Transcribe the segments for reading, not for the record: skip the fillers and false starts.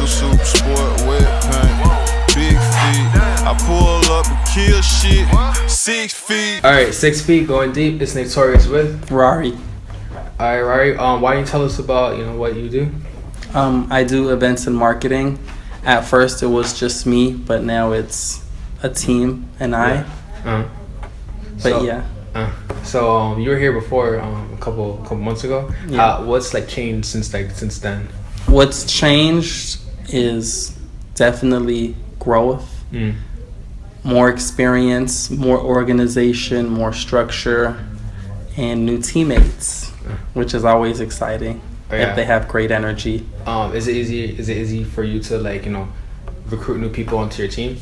super sport, wet paint, big feet. I pull up and kill shit, 6 feet. Alright, 6 feet, going deep. It's Torius with Rari. Alright, Rari. Why don't you tell us about what you do? I do events and marketing. At first, it was just me, but now it's a team and I. So you were here before a couple months ago. Yeah. What's changed since then? What's changed is definitely growth, more experience, more organization, more structure, and new teammates, which is always exciting. If they have great energy. Is it easy for you to recruit new people onto your team?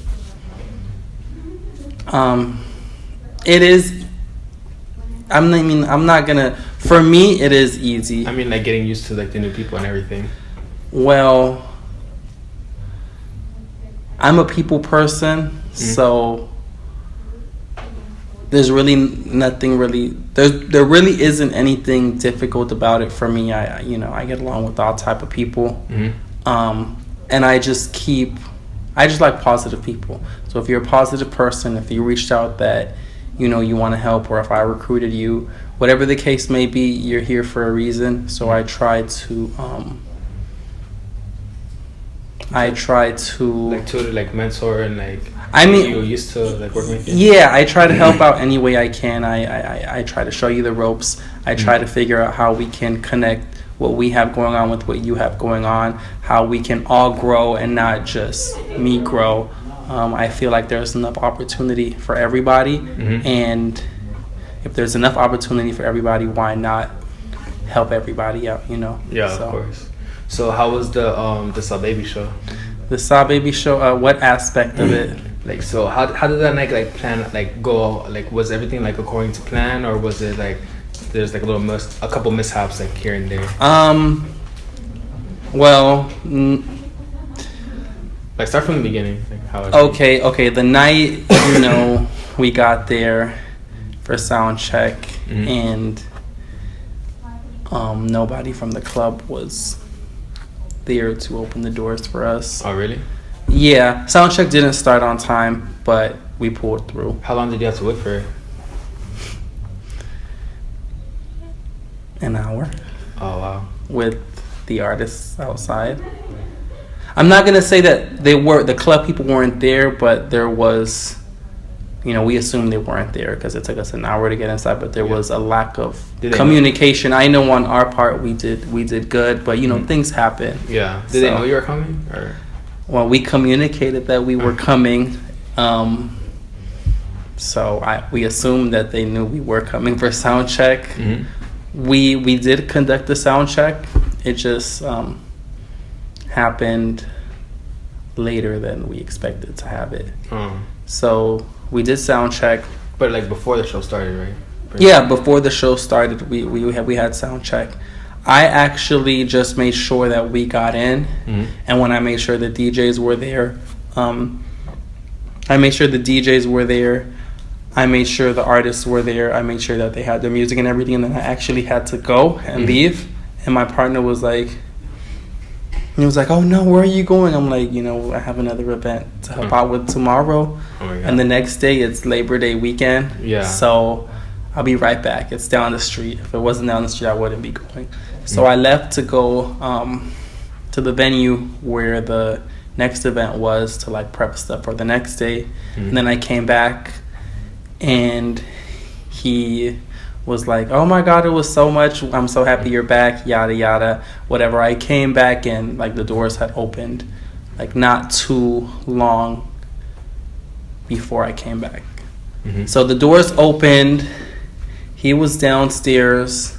It is. I'm not gonna. For me, it is easy. I mean, getting used to the new people and everything. Well, I'm a people person, so there's really nothing really. There really isn't anything difficult about it for me. I get along with all type of people, and I just like positive people. So if you're a positive person, if you reached out that you want to help, or if I recruited you, whatever the case may be, you're here for a reason. So I try to mentor and you used to working with you. Yeah, I try to help out any way I can. I try to show you the ropes. I try to figure out how we can connect what we have going on with what you have going on, how we can all grow and not just me grow. I feel like there's enough opportunity for everybody, and if there's enough opportunity for everybody, why not help everybody out? Yeah, of course. So how was the Saw Baby show? The Saw Baby show. What aspect of it? So how did that plan go? Was everything according to plan, or was it there's a couple mishaps here and there? Well. Start from the beginning. Okay. The night we got there for sound check, and nobody from the club was there to open the doors for us. Oh, really? Yeah, sound check didn't start on time, but we pulled through. How long did you have to wait for it? An hour. Oh, wow. With the artists outside. I'm not gonna say that the club people weren't there, but there was, we assumed they weren't there because it took us an hour to get inside. But there was a lack of communication. I know on our part we did good, but things happen. Yeah. Did they know you were coming? Or? Well, we communicated that we were coming, so we assumed that they knew we were coming for sound check. We did conduct the sound check. It just happened later than we expected to have it. So we did sound check, but before the show started, right? Yeah, before the show started, we had sound check. I actually just made sure that we got in, and when I made sure the DJs were there, I made sure the DJs were there. I made sure the artists were there. I made sure that they had their music and everything, and then I actually had to go and leave. And my partner was like, oh no, where are you going? I'm like, I have another event to help out with tomorrow. Oh my God. And the next day it's Labor Day weekend. Yeah. So I'll be right back. It's down the street. If it wasn't down the street, I wouldn't be going. So I left to go to the venue where the next event was to prep stuff for the next day. And then I came back and he was like, oh my God, it was so much. I'm so happy you're back, yada, yada, whatever. I came back and the doors had opened not too long before I came back. So the doors opened. He was downstairs,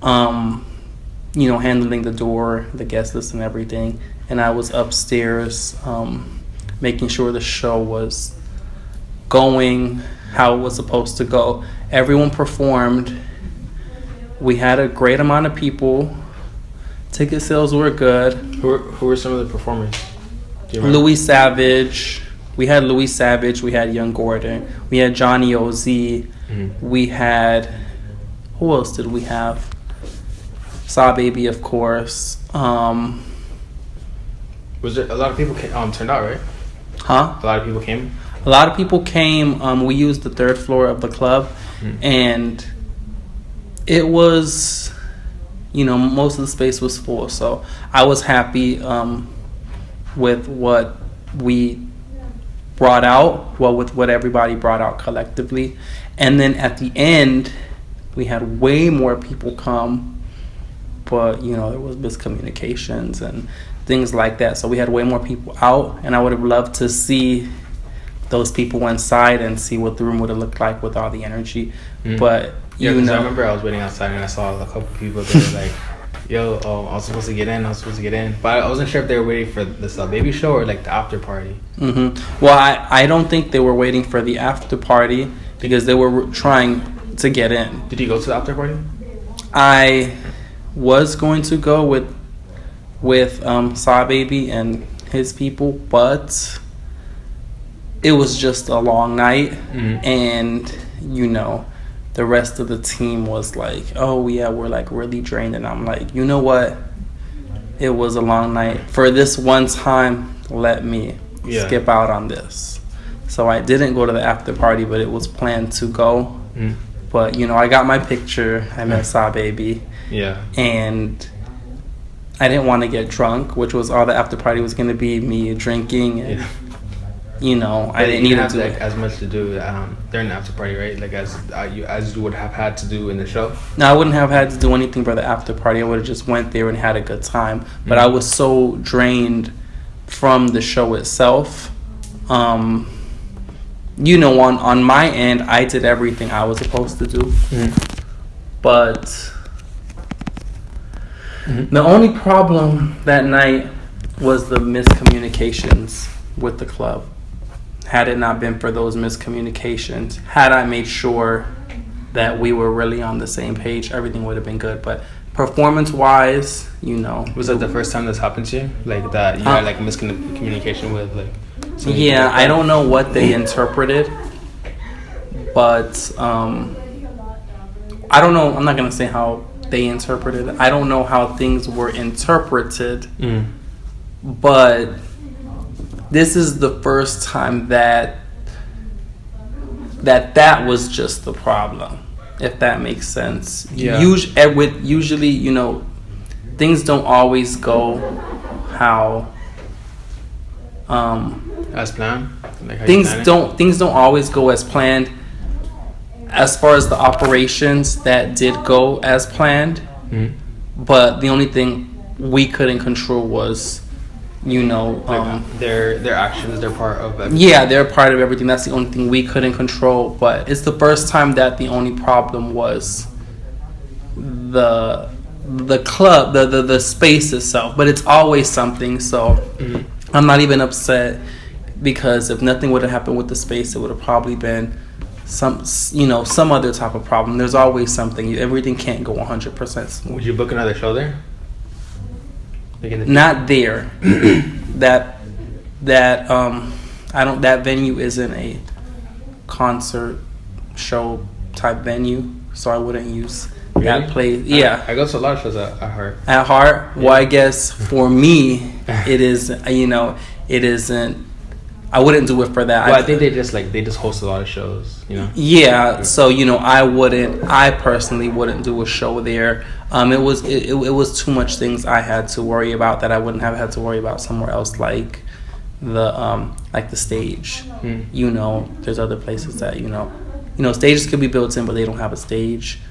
handling the door, the guest list and everything. And I was upstairs making sure the show was going how it was supposed to go. Everyone performed. We had a great amount of people. Ticket sales were good. Who were some of the performers? Louis Savage. We had Louis Savage. We had Young Gordon. We had Johnny O.Z. We had... Who else did we have? Saw Baby, of course. Was there a lot of people turned out, right? Huh? A lot of people came. A lot of people came. We used the 3rd floor of the club, and it was, most of the space was full. So I was happy with what we brought out, with what everybody brought out collectively. And then at the end, we had way more people come, but, there was miscommunications and things like that. So we had way more people out, and I would have loved to see those people inside and see what the room would have looked like with all the energy. But I remember I was waiting outside and I saw a couple people that were like, yo, I was supposed to get in, but I wasn't sure if they were waiting for this baby show or like the after party. Well, I don't think they were waiting for the after party because they were trying to get in. Did you go to the after party? I was going to go with Saw Baby and his people, but it was just a long night, and the rest of the team was like, oh yeah, we're like really drained, and I'm like, you know what, it was a long night. For this one time, let me skip out on this. So I didn't go to the after party, but it was planned to go. But I got my picture. I met Saw Baby. And I didn't want to get drunk, which was all the after party was going to be, me drinking and I didn't need to do as much to do during the after party, right? Like as you would have had to do in the show. No, I wouldn't have had to do anything for the after party. I would have just went there and had a good time. But I was so drained from the show itself. On my end, I did everything I was supposed to do. But the only problem that night was the miscommunications with the club. Had it not been for those miscommunications, had I made sure that we were really on the same page, everything would have been good. But performance-wise, Was that the first time this happened to you? Like that you had like miscommunication with like... Yeah, I don't know what they interpreted, but I don't know. I'm not going to say how they interpreted it. I don't know how things were interpreted, but this is the first time that was just the problem, if that makes sense. Usually, things don't always go how as planned. Like things don't always go as planned. As far as the operations that did go as planned, but the only thing we couldn't control was, their actions. They're part of everything. Yeah, they're part of everything. That's the only thing we couldn't control. But it's the first time that the only problem was the club, the space itself. But it's always something. So I'm not even upset, because if nothing would have happened with the space, it would have probably been some other type of problem. There's always something. Everything can't go 100% smooth. Would you book another show there? Not there. that venue isn't a concert show type venue, so I wouldn't use that place. Yeah, I go to a lot of shows at Heart. At Heart, yeah. Well, I guess for me, it is. It isn't. I wouldn't do it for that. Well, I think they just host a lot of shows, Yeah, so I personally wouldn't do a show there. It was too much things I had to worry about that I wouldn't have had to worry about somewhere else, like the stage. There's other places that stages could be built in, but they don't have a stage.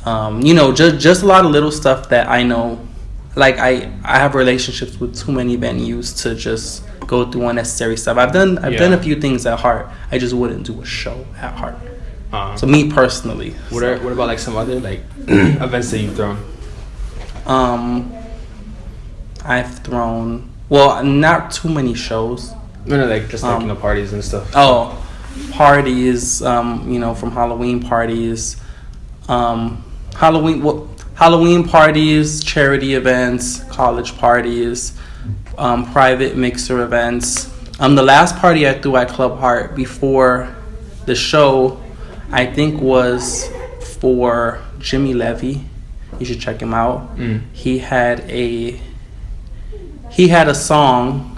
Just a lot of little stuff that I know. Like I have relationships with too many venues to just go through unnecessary stuff. I've done a few things at Heart. I just wouldn't do a show at Heart. So me personally. What about like some other like events that you've thrown? I've thrown not too many shows. No, like just like parties and stuff. Oh, parties. From Halloween parties, Halloween parties, charity events, college parties, private mixer events. The last party I threw at Club Heart before the show, I think, was for Jimmy Levy. You should check him out. He had he had a song,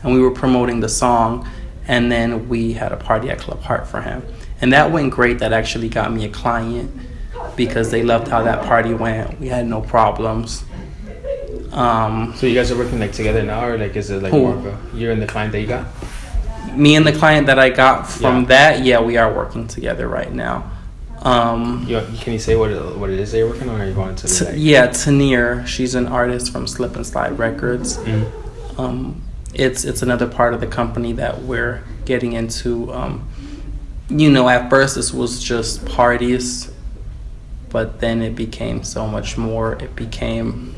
and we were promoting the song, and then we had a party at Club Heart for him, and that went great. That actually got me a client because they loved how that party went. We had no problems. So you guys are working like together now, or like is it like more of a you and the client that you got? Me and the client that I got from that, we are working together right now. Can you say what it is that you're working on, or are you going to the Tanir, she's an artist from Slip and Slide Records. It's another part of the company that we're getting into. At first this was just parties, but then it became so much more. It became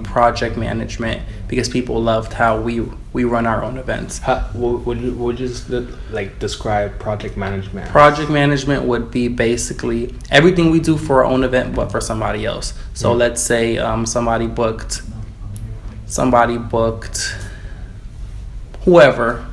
project management because people loved how we run our own events. Would you just like describe project management? Project management would be basically everything we do for our own event, but for somebody else. So let's say somebody booked whoever.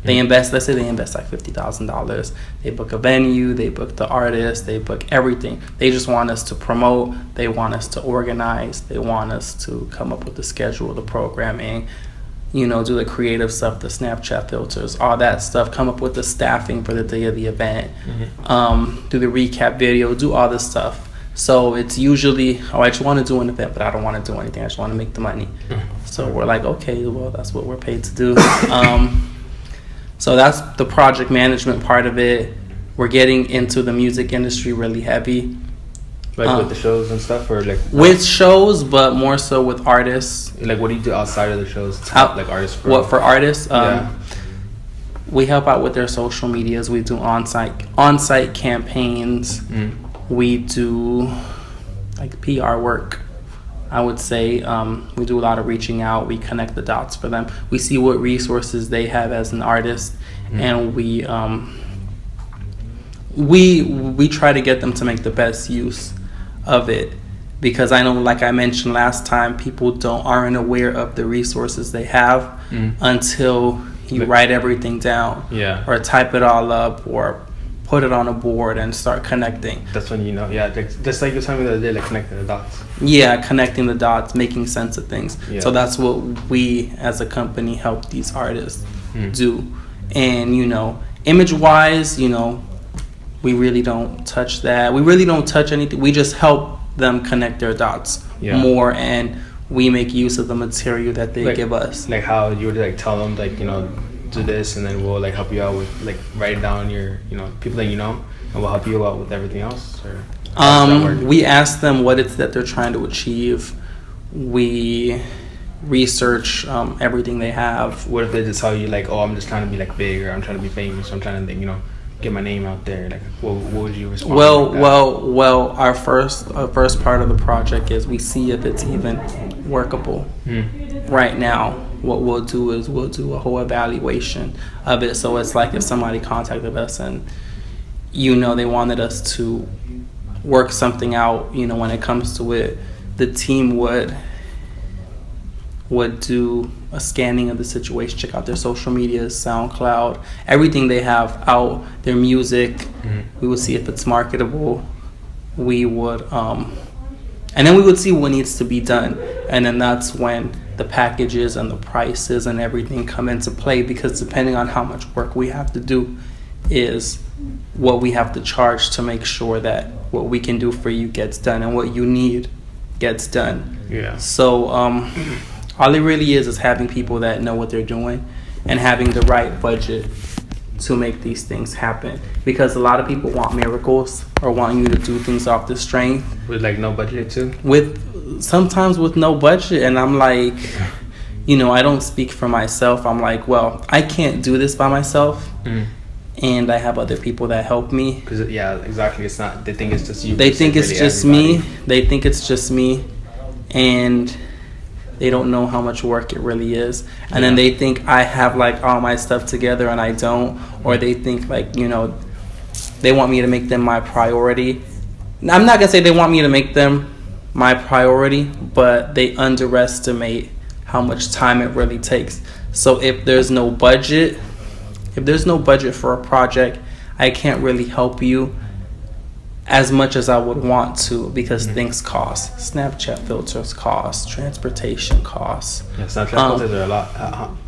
Let's say they invest like $50,000. They book a venue, they book the artist, they book everything. They just want us to promote, they want us to organize, they want us to come up with the schedule, the programming, do the creative stuff, the Snapchat filters, all that stuff, come up with the staffing for the day of the event, do the recap video, do all this stuff. So it's usually, I just want to do an event, but I don't want to do anything. I just want to make the money. So we're like, okay, well, that's what we're paid to do. So that's the project management part of it. We're getting into the music industry really heavy. Like with the shows and stuff, or like with shows, but more so with artists. Like what do you do outside of the shows? Like artists. For artists? We help out with their social medias. We do on-site campaigns. We do like PR work. I would say we do a lot of reaching out. We connect the dots for them. We see what resources they have as an artist, and we try to get them to make the best use of it. Because I know, like I mentioned last time, people aren't aware of the resources they have until you write everything down, or type it all up, or put it on a board and start connecting. That's when just like you told me the other day, like connecting the dots. Connecting the dots, making sense of things. So that's what we as a company help these artists do. And image wise, we really don't touch that. We really don't touch anything. We just help them connect their dots more, and we make use of the material that they give us. Like how you would like tell them do this, and then we'll like help you out with like write down your people that and we'll help you out with everything else. Or we ask them what it's that they're trying to achieve. We research everything they have. What if they just tell you like, oh, I'm just trying to be like big, or I'm trying to be famous, or I'm trying to get my name out there? Like what would you respond? Well, our first part of the project is we see if it's even workable. Right now, what we'll do is we'll do a whole evaluation of it. So it's like if somebody contacted us and they wanted us to work something out, when it comes to it, the team would do a scanning of the situation, check out their social medias, SoundCloud, everything they have out, their music. We would see if it's marketable. We would and then we would see what needs to be done, and then that's when the packages and the prices and everything come into play, because depending on how much work we have to do is what we have to charge to make sure that what we can do for you gets done and what you need gets done. So all it really is having people that know what they're doing and having the right budget to make these things happen, because a lot of people want miracles or want you to do things off the strength with like no budget too, sometimes with no budget. And I'm like, I don't speak for myself. I'm like, well, I can't do this by myself, and I have other people that help me. Because exactly, it's not, they think it's just you. They think it's just me. They think it's just me, and they don't know how much work it really is. And then they think I have like all my stuff together and I don't, or they think like, they want me to make them my priority. I'm not gonna say they want me to make them my priority, but they underestimate how much time it really takes. So if there's no budget for a project, I can't really help you as much as I would want to, because things cost. Snapchat filters cost, transportation costs. Yeah, Snapchat filters are a lot.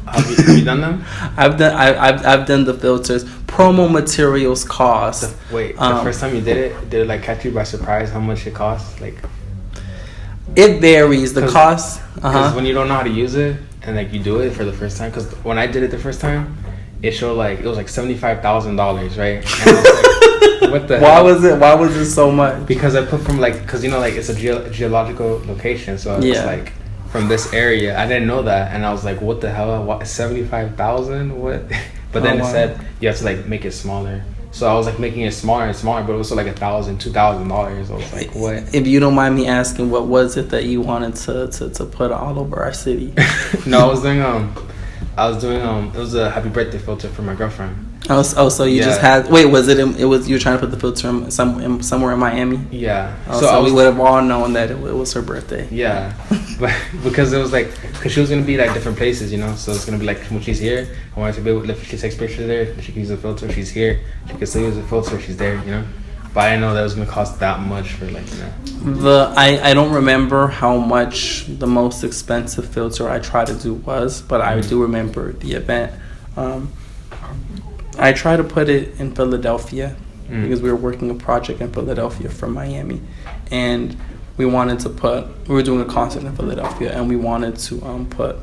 Have you done them? I've done the filters. Promo materials cost. The first time you did it like catch you by surprise how much it costs? Like, it varies. The cost. Because when you don't know how to use it and like you do it for the first time, because when I did it the first time, it showed like it was like $75,000, right? And I was like, what the hell? Why was it so much? Because I put from like, because like it's a geological location, so it's like from this area. I didn't know that, and I was like, what the hell? What, 75,000? What? But then it said you have to like make it smaller. So I was like making it smaller and smaller, but it was like $1,000, $2,000. I was like, what? If you don't mind me asking, what was it that you wanted to put all over our city? No, I was doing it was a happy birthday filter for my girlfriend. So you just had, was you were trying to put the filter in somewhere in Miami? Yeah. So we would have all known that it was her birthday. Yeah. But because it was like, because she was going to be like different places, you know, so it's going to be like when she's here, I wanted to be able to, if she takes pictures there, she can use the filter. If she's here, she can still use the filter if she's there, you know. But I didn't know that it was going to cost that much for like, you know. I don't remember how much the most expensive filter I tried to do was, but I do remember the event. I tried to put it in Philadelphia because we were working a project in Philadelphia from Miami, and we were doing a concert in Philadelphia, and we wanted to put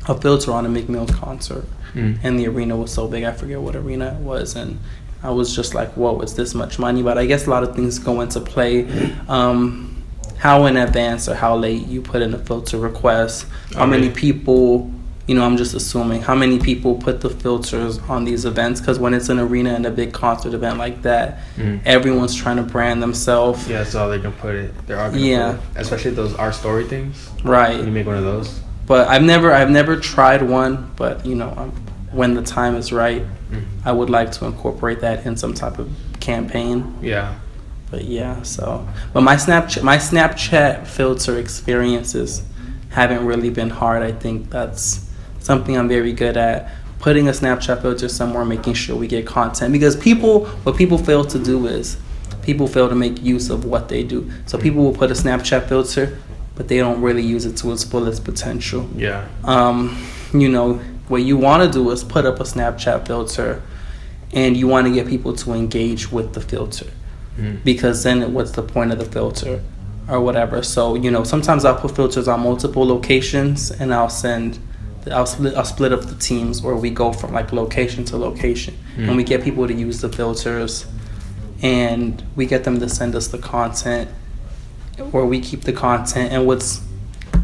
a filter on a Meek Mill's concert, and the arena was so big, I forget what arena it was, and I was just like, whoa, it's this much money. But I guess a lot of things go into play. How in advance or how late you put in a filter request, how many people, you know, I'm just assuming, how many people put the filters on these events? Because when it's an arena and a big concert event like that, everyone's trying to brand themselves. Yeah, so they can put it. They're all gonna put it. Especially those Our Story things. Right. You make one of those. But I've never tried one. But you know, when the time is right, I would like to incorporate that in some type of campaign. Yeah. But yeah, but my Snapchat filter experiences haven't really been hard. I think that's something I'm very good at, putting a Snapchat filter somewhere, making sure we get content, because what people fail to do is people fail to make use of what they do. So people will put a Snapchat filter, but they don't really use it to its fullest potential. Yeah. You know, what you want to do is put up a Snapchat filter, and you want to get people to engage with the filter, because then what's the point of the filter or whatever? So, you know, sometimes I'll put filters on multiple locations, and I'll split up the teams where we go from like location to location, and we get people to use the filters, and we get them to send us the content, or we keep the content. And what's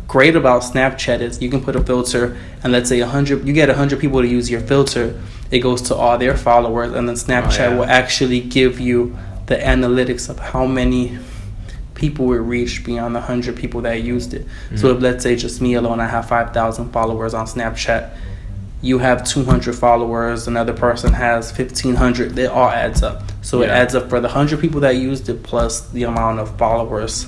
great about Snapchat is you can put a filter, and let's say you get 100 people to use your filter, it goes to all their followers, and then Snapchat will actually give you the analytics of how many people were reached beyond the 100 people that used it. So if, let's say, just me alone, I have 5,000 followers on Snapchat, you have 200 followers, another person has 1,500, it all adds up. So it adds up for the 100 people that used it plus the amount of followers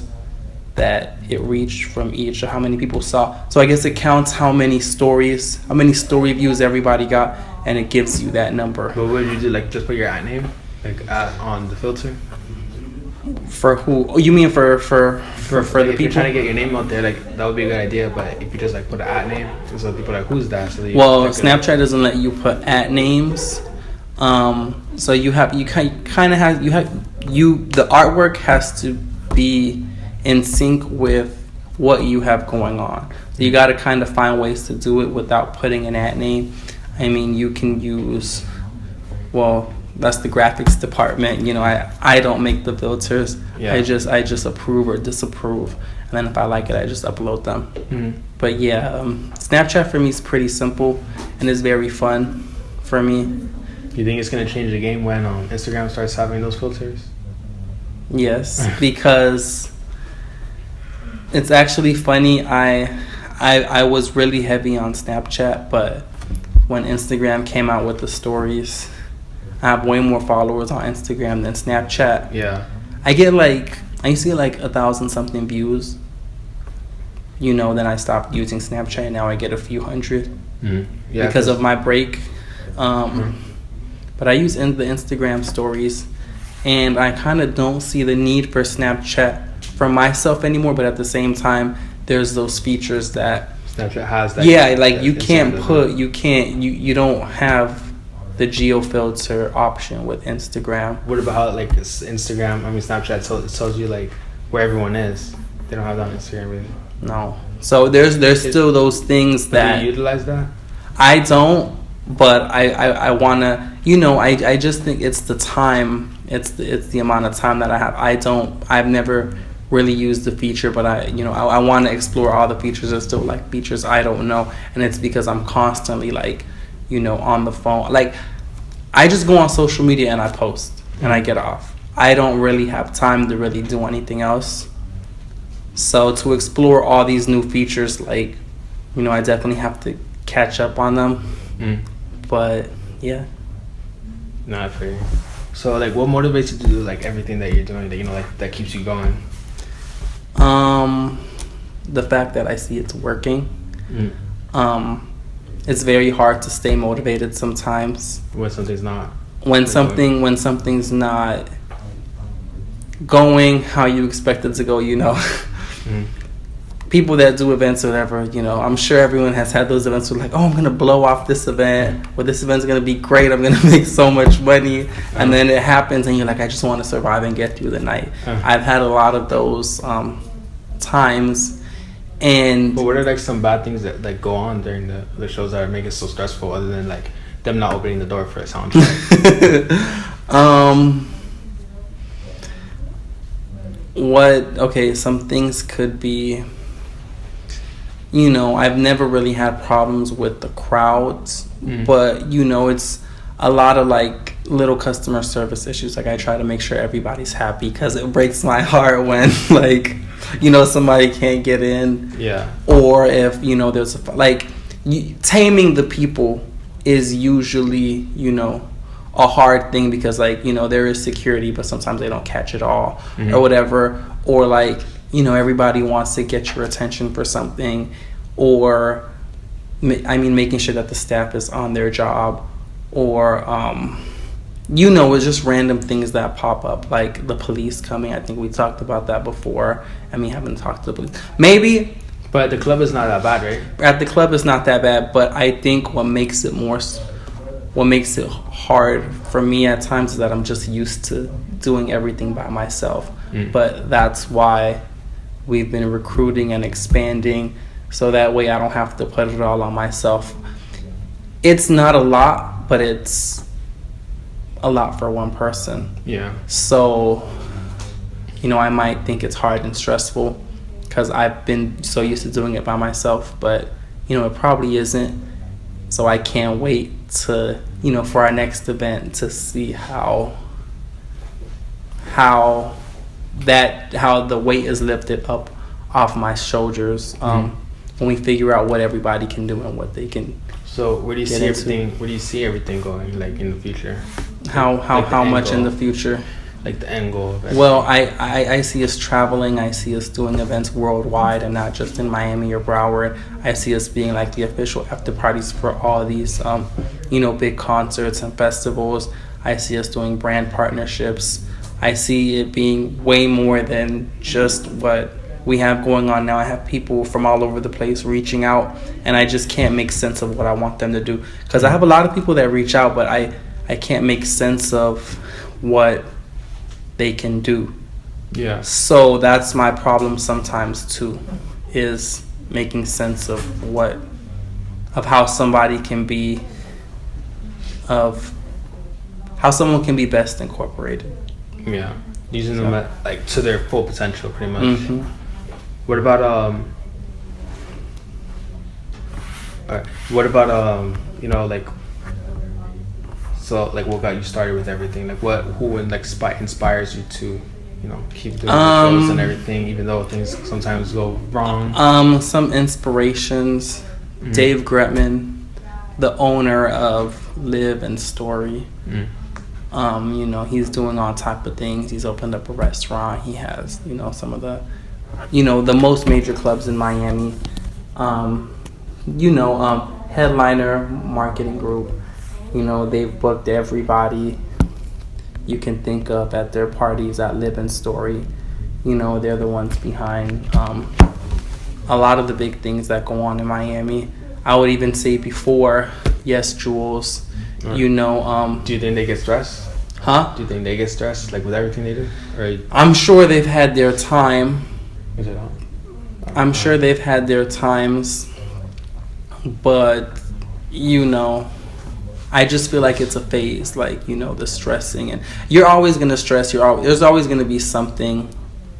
that it reached from each, or how many people saw. So I guess it counts how many story views everybody got, and it gives you that number. But what would you do? Like just put your ad name like on the filter? For who? Oh, you mean for the if people? You're trying to get your name out there, like that would be a good idea. But if you just like put an ad name, so people are like, who's that? So Snapchat doesn't let you put ad names. So the artwork has to be in sync with what you have going on. So you got to kind of find ways to do it without putting an ad name. I mean, you can use, that's the graphics department. You know, I don't make the filters. I just approve or disapprove, and then if I like it, I just upload them. But yeah, Snapchat for me is pretty simple, and it's very fun for me. You think it's gonna change the game when Instagram starts having those filters? Yes, because it's actually funny. I was really heavy on Snapchat, but when Instagram came out with the stories, I have way more followers on Instagram than Snapchat. Yeah. I used to get like 1,000 something views. You know, then I stopped using Snapchat, and now I get a few hundred because of my break. But I use the Instagram stories, and I kind of don't see the need for Snapchat for myself anymore. But at the same time, there's those features that Snapchat has that. Yeah, like you don't have the geo filter option with Instagram. What about how like Instagram? I mean, Snapchat tells you like where everyone is. They don't have that on Instagram really. No. So there's still those things that do you utilize that. I don't, but I wanna. I just think it's the time. It's the amount of time that I have. I've never really used the feature, but I want to explore all the features. There's still like features I don't know, and it's because I'm constantly like on the phone. Like I just go on social media and I post and I get off. I don't really have time to really do anything else. So to explore all these new features, like I definitely have to catch up on them. But yeah. Not fair. So like, what motivates you to do like everything that you're doing? That like that keeps you going. The fact that I see it's working. It's very hard to stay motivated sometimes. When something's not. When something's not going how you expect it to go, People that do events or whatever, I'm sure everyone has had those events where like, oh, I'm going to blow off this event, or this event's going to be great, I'm going to make so much money, and then it happens and you're like, I just want to survive and get through the night. I've had a lot of those times. But what are like some bad things that like go on during the shows that make it so stressful, other than like them not opening the door for a sound check? Some things could be, I've never really had problems with the crowds, but it's a lot of like little customer service issues. Like I try to make sure everybody's happy, because it breaks my heart when like somebody can't get in. Yeah. Or if there's taming the people is usually a hard thing, because like there is security, but sometimes they don't catch it all, or whatever, or like everybody wants to get your attention for something, or making sure that the staff is on their job, or it's just random things that pop up, like the police coming. I think we talked about that before, and we haven't talked to the police. Maybe. But at the club is not that bad, right? At the club it's not that bad, but I think what makes it hard for me at times is that I'm just used to doing everything by myself. But that's why we've been recruiting and expanding, so that way I don't have to put it all on myself. It's not a lot, but it's a lot for one person. Yeah. So, I might think it's hard and stressful because I've been so used to doing it by myself, but, it probably isn't. So I can't wait to, for our next event to see how the weight is lifted up off my shoulders when we figure out what everybody can do and what they can. So where do you see everything? Where do you see everything going, like in the future? How much in the future? Like the end goal of it. Well, I see us traveling. I see us doing events worldwide and not just in Miami or Broward. I see us being like the official after parties for all these, big concerts and festivals. I see us doing brand partnerships. I see it being way more than just what we have going on now. I have people from all over the place reaching out, and I just can't make sense of what I want them to do. Because I have a lot of people that reach out, but I can't make sense of what they can do. Yeah. So that's my problem sometimes too, is making sense of how somebody can be, of how someone can be best incorporated. Yeah. Using them at, to their full potential, pretty much. What about what got you started with everything? Like who inspires you to, keep doing the shows and everything, even though things sometimes go wrong? Some inspirations. Dave Gretman, the owner of Live and Story. He's doing all type of things. He's opened up a restaurant. He has, some of the, the most major clubs in Miami. Headliner Marketing Group. They've booked everybody. you can think of at their parties at Live and Story. You know, they're the ones behind a lot of the big things that go on in Miami. I would even say before, yes, Jules, you know. Do you think they get stressed? Huh? Do you think they get stressed, like, with everything they do? Or I'm sure they've had their time. is it all? I'm sure they've had their times, but, you know, I just feel like it's a phase, like, you know, the stressing. And you're always going to stress. There's always going to be something,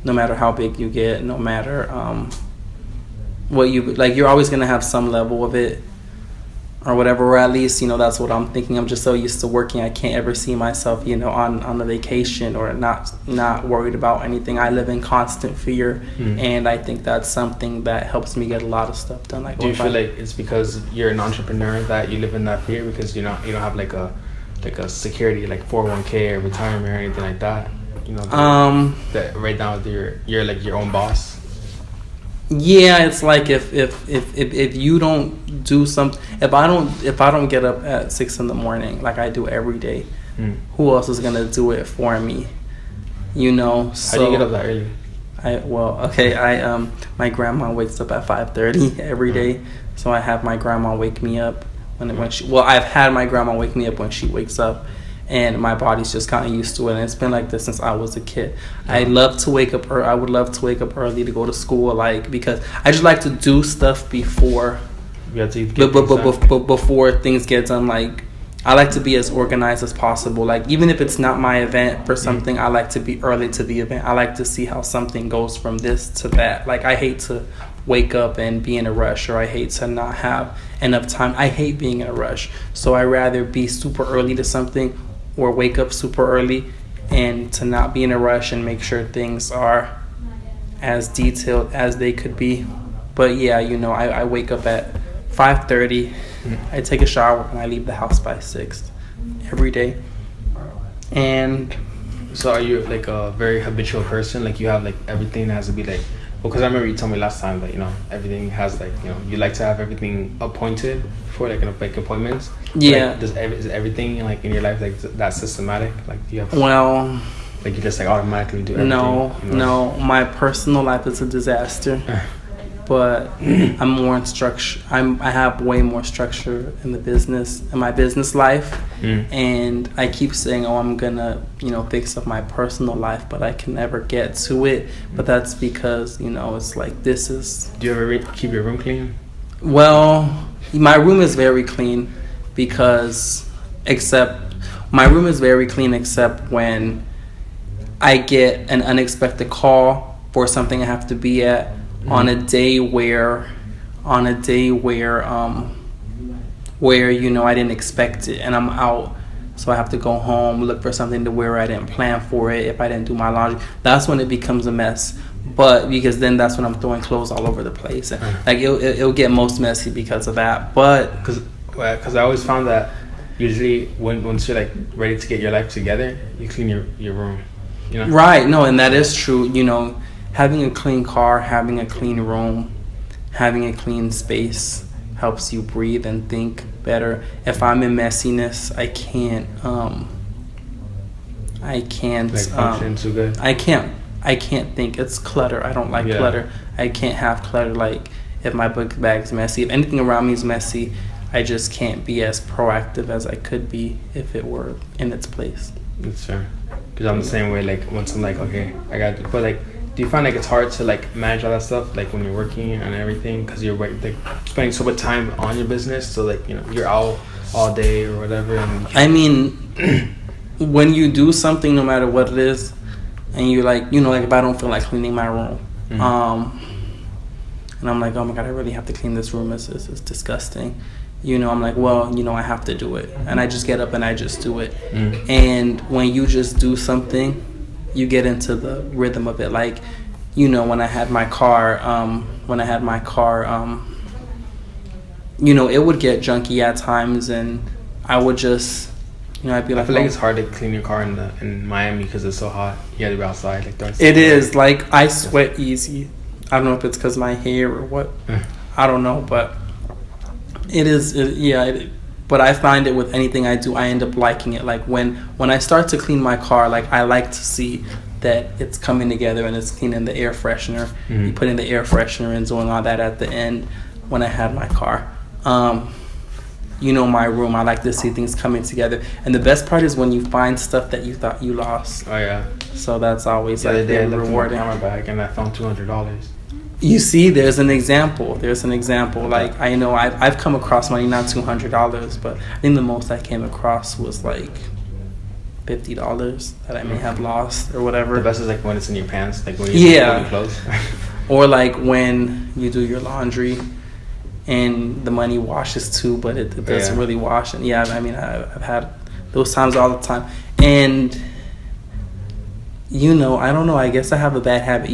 no matter how big you get, no matter what you, like, you're always going to have some level of it or whatever, or at least, you know, that's what I'm thinking. I'm just so used to working, I can't ever see myself, you know, on a vacation or not worried about anything. I live in constant fear, and I think that's something that helps me get a lot of stuff done. Like, do you feel like it's because you're an entrepreneur that you live in that fear, because you don't have like a security, like 401k or retirement or anything like that, you know, that right now you're like your own boss? Yeah, it's like if you don't do something, if I don't get up at 6 a.m. like I do every day, who else is gonna do it for me? You know. So how do you get up that early? My grandma wakes up at 5:30 every day, so I have my grandma wake me up I've had my grandma wake me up when she wakes up. And my body's just kind of used to it, and it's been like this since I was a kid. I love to wake up early. I would love to wake up early to go to school, like, because I just like to do stuff before. Before things get done, like, I like to be as organized as possible. Like, even if it's not my event for something, I like to be early to the event. I like to see how something goes from this to that. Like, I hate to wake up and be in a rush, or I hate to not have enough time. I hate being in a rush, so I rather be super early to something, or wake up super early, and to not be in a rush and make sure things are as detailed as they could be. But yeah, you know, I wake up at 5:30, I take a shower, and I leave the house by 6 every day. And so are you like a very habitual person? Like, you have like everything has to be like, because I remember you told me last time that, you know, everything has like, you know, you like to have everything appointed for like appointments. Yeah. Like, is everything like in your life like that systematic? Like, do you have like you just like automatically do everything? No. My personal life is a disaster, but I'm more in structure. I have way more structure in my business life, and I keep saying, I'm gonna, you know, fix up my personal life, but I can never get to it. But that's because, you know, it's like this is. Do you ever keep your room clean? Well, my room is very clean except when I get an unexpected call for something I have to be at on a day where you know, I didn't expect it and I'm out, so I have to go home, look for something to wear. I didn't plan for it. If I didn't do my laundry, that's when it becomes a mess. But because then that's when I'm throwing clothes all over the place, and like it'll get most messy because of that. But because I always found that usually once you're like ready to get your life together, you clean your room, you know? Right. No, and that is true. You know, having a clean car, having a clean room, having a clean space helps you breathe and think better. If I'm in messiness, I can't like function too good. I can't think. It's clutter. I don't like clutter. I can't have clutter. Like, if my book bag's messy, if anything around me is messy, I just can't be as proactive as I could be if it were in its place. That's fair. Because I'm the same way. Like, once I'm like, okay, I got to, but like, do you find like it's hard to like manage all that stuff, like when you're working and everything, because you're like spending so much time on your business, so like, you know, you're out all day or whatever. And I mean, when you do something, no matter what it is, and you're like, you know, like if I don't feel like cleaning my room, and I'm like, oh my God, I really have to clean this room. It's disgusting. You know, I'm like, well, you know, I have to do it. And I just get up and I just do it. And when you just do something, you get into the rhythm of it. Like, you know, when I had my car, you know, it would get junky at times, and I would just, you know, I'd be like, I feel like it's hard to clean your car in Miami because it's so hot. You gotta be outside. Like, it is. Like, I sweat easy. I don't know if it's because my hair or what. I don't know, but it is. But I find it with anything I do, I end up liking it. Like when I start to clean my car, like I like to see that it's coming together and it's cleaning the air freshener. Mm-hmm. You putting the air freshener and doing all that at the end when I had my car. My room, I like to see things coming together. And the best part is when you find stuff that you thought you lost. Oh yeah. So that's always The other day I looked in my rewarding. camera bag and I found $200. You see, there's an example. Like I know I've come across money, not $200, but I think the most I came across was like $50 that I may have lost or whatever. The best is like when it's in your pants, like when you fold your clothes. Or like when you do your laundry and the money washes too, but it doesn't really wash. And yeah, I mean, I've had those times all the time. And I don't know, I guess I have a bad habit.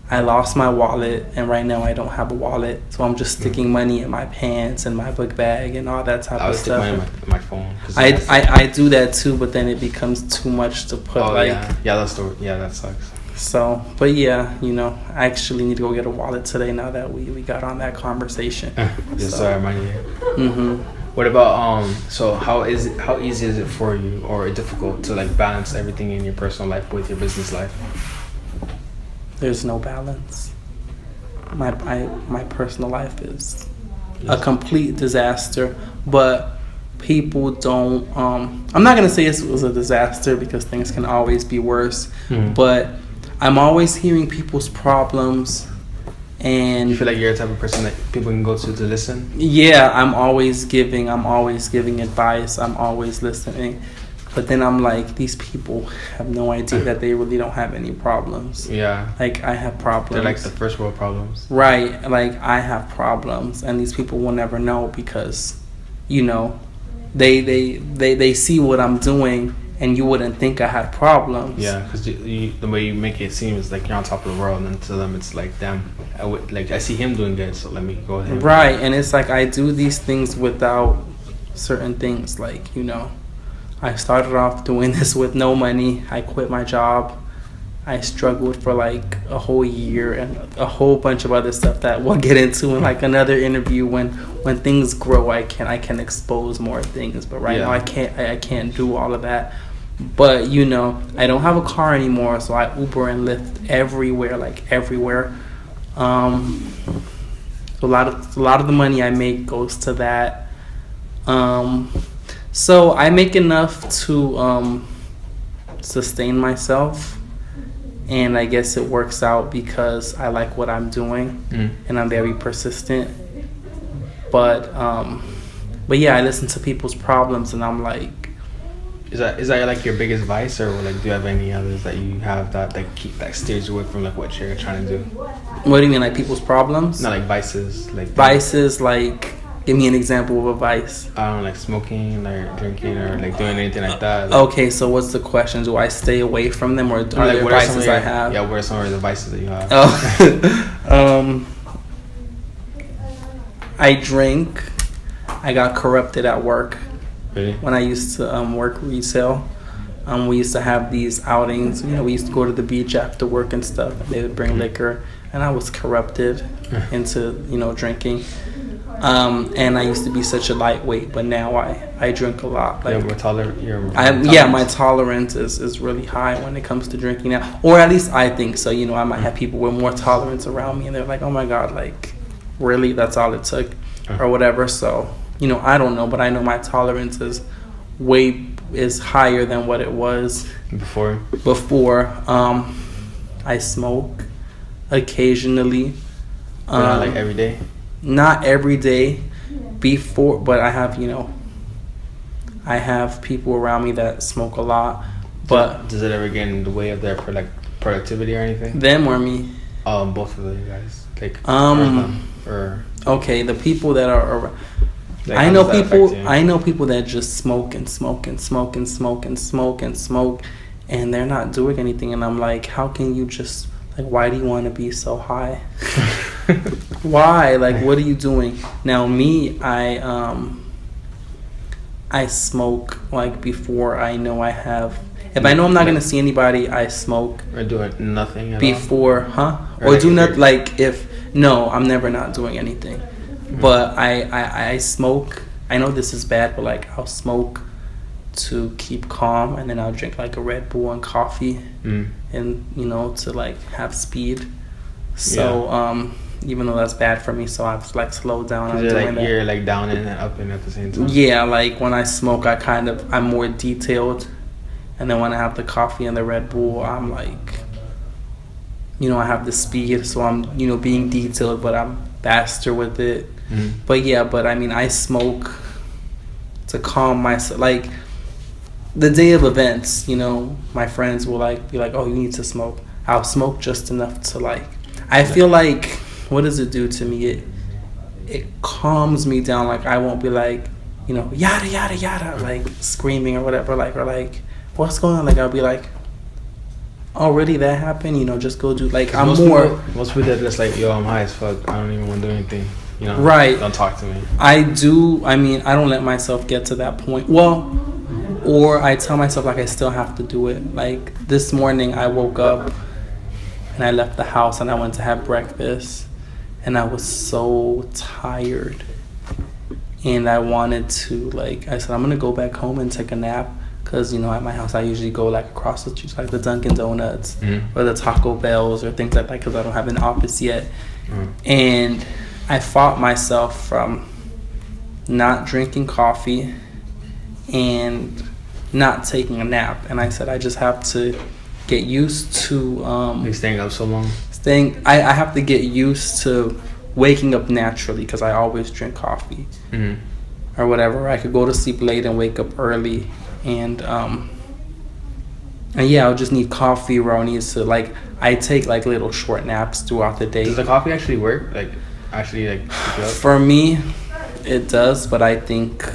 I lost my wallet, and right now I don't have a wallet, so I'm just sticking money in my pants and my book bag and all that type of stuff. I would stick money in my phone. I do that too, but then it becomes too much to put. That sucks. So, but yeah, I actually need to go get a wallet today now that we got on that conversation. Sorry, money. Mm-hmm. What about so how easy is it for you, or difficult to like balance everything in your personal life with your business life? There's no balance. My personal life is a complete disaster, but people don't. I'm not gonna say it was a disaster because things can always be worse. Mm-hmm. But I'm always hearing people's problems, and you feel like you're the type of person that people can go to listen. Yeah, I'm always giving advice. I'm always listening. But then I'm like, these people have no idea that they really don't have any problems. Yeah. Like, I have problems. They're like the first world problems. Right. Like, I have problems. And these people will never know because, they see what I'm doing and you wouldn't think I had problems. Yeah, because the way you make it seem is like you're on top of the world, and to them it's like, damn, I see him doing good, so let me go ahead. Right. And it's like I do these things without certain things. Like, I started off doing this with no money. I quit my job. I struggled for like a whole year and a whole bunch of other stuff that we'll get into in like another interview. When things grow, I can expose more things. But right now I can't do all of that. But I don't have a car anymore, so I Uber and Lyft everywhere, like everywhere. A lot of the money I make goes to that. So I make enough to sustain myself, and I guess it works out because I like what I'm doing, and I'm very persistent. But yeah, I listen to people's problems, and I'm like, is that like your biggest vice, or like do you have any others that you have that steers you away from like what you're trying to do? What do you mean, like people's problems? Not like vices, like vices, like. Give me an example of a vice. I don't know, like smoking or drinking or like doing anything like that. Okay, so what's the question? Do I stay away from them or are there vices I have? Yeah, what are some of the vices that you have? Oh, I drink. I got corrupted at work. Really? When I used to work retail. We used to have these outings. We used to go to the beach after work and stuff. They would bring liquor, and I was corrupted into drinking. And I used to be such a lightweight, but now I drink a lot. Like, more tolerant. My tolerance is really high when it comes to drinking now, or at least I think so. I might have people with more tolerance around me, and they're like, "Oh my God, like, really? That's all it took," or whatever. So I don't know, but I know my tolerance is higher than what it was before. I smoke occasionally. Not like every day. Not every day before, but I have people around me that smoke a lot. But does it ever get in the way of their productivity or anything? Them or me? Both of you guys. Like or okay, the people that are like, I know people that just smoke and smoke and smoke and smoke and smoke and smoke, and they're not doing anything, and I'm like, how can you just why do you want to be so high? Why? Like, what are you doing? Now, me, I smoke before I know I have. If I know I'm not gonna see anybody, I smoke. Or doing nothing at before, all? Or do not no, I'm never not doing anything. But I smoke I know this is bad, but like I'll smoke to keep calm, and then I'll drink like a Red Bull and coffee, and you know, to like have speed. So even though that's bad for me, so I've like slowed down on doing that. You're like down and up and at the same time. Yeah, like when I smoke, I'm more detailed, and then when I have the coffee and the Red Bull, I'm like, you know, I have the speed, so I'm, you know, being detailed, but I'm faster with it. But I mean, I smoke to calm myself. Like the day of events, you know, my friends will like be like, "Oh, you need to smoke." I'll smoke just enough to like. I feel like, what does it do to me? It calms me down. Like I won't be like, you know, yada yada yada, like screaming or whatever. Or like, what's going on? Like I'll be like, oh really, that happened? You know, just go do like. I'm most more. Most people are just like, yo, I'm high as fuck. I don't even want to do anything. You know, right? Don't talk to me. I do. I mean, I don't let myself get to that point. Well, or I tell myself like I still have to do it. Like this morning, I woke up and I left the house and I went to have breakfast, and I was so tired, and I wanted to like. I said I'm gonna go back home and take a nap. Because, you know, at my house, I usually go, like, across the street, like the Dunkin' Donuts or the Taco Bells or things like that, because I don't have an office yet. And I fought myself from not drinking coffee and not taking a nap. And I said I just have to get used to... You're staying up so long? I have to get used to waking up naturally, because I always drink coffee or whatever. I could go to sleep late and wake up early. And yeah, I'll just need coffee, or I'll need to like, I take like little short naps throughout the day. Does the coffee actually work? Like actually like pick you up? For me, it does, but I think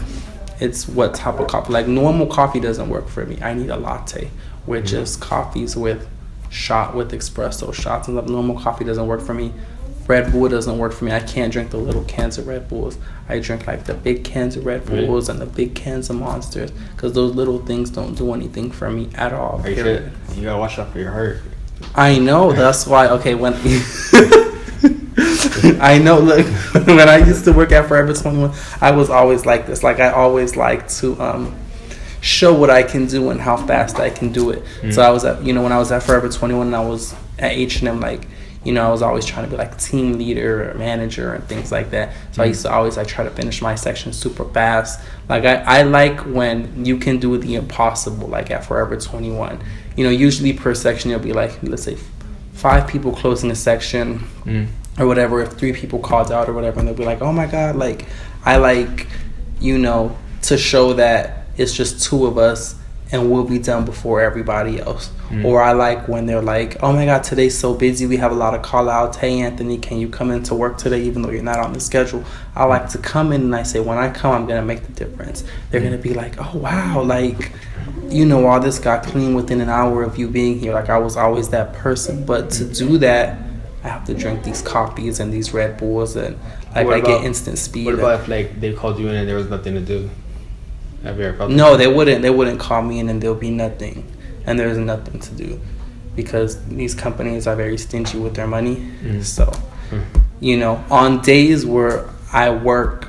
it's what type of coffee. Like normal coffee doesn't work for me. I need a latte, which is coffees with espresso shots, and normal coffee doesn't work for me. Red Bull doesn't work for me. I can't drink the little cans of Red Bulls. I drink like the big cans of Red Bulls and the big cans of Monsters, because those little things don't do anything for me at all. You gotta watch out for your heart. I know. That's why. Okay, when I know. Look, when I used to work at Forever 21, I was always like this. Like I always like to show what I can do and how fast I can do it. So I was at, you know, when I was at Forever 21 and I was at H&M, like, you know, I was always trying to be like team leader or manager and things like that. So I used to always like try to finish my section super fast. Like I like when you can do the impossible, like at Forever 21. You know, usually per section you'll be like, let's say 5 people closing a section or whatever. If 3 people called out or whatever, and they'll be like, oh my God, like I like, you know, to show that it's just 2 of us and we'll be done before everybody else. Or I like when they're like, oh my God, today's so busy, we have a lot of call outs. Hey Anthony, can you come into work today even though you're not on the schedule? I like to come in and I say, when I come, I'm gonna make the difference. They're gonna be like, oh wow, like, you know, all this got clean within an hour of you being here. Like I was always that person. But to do that, I have to drink these coffees and these Red Bulls, and like I get instant speed. What about if like they called you in and there was nothing to do? Have you ever felt No, they wouldn't. They wouldn't call me in and there'll be nothing, and there's nothing to do, because these companies are very stingy with their money. So, you know, on days when I work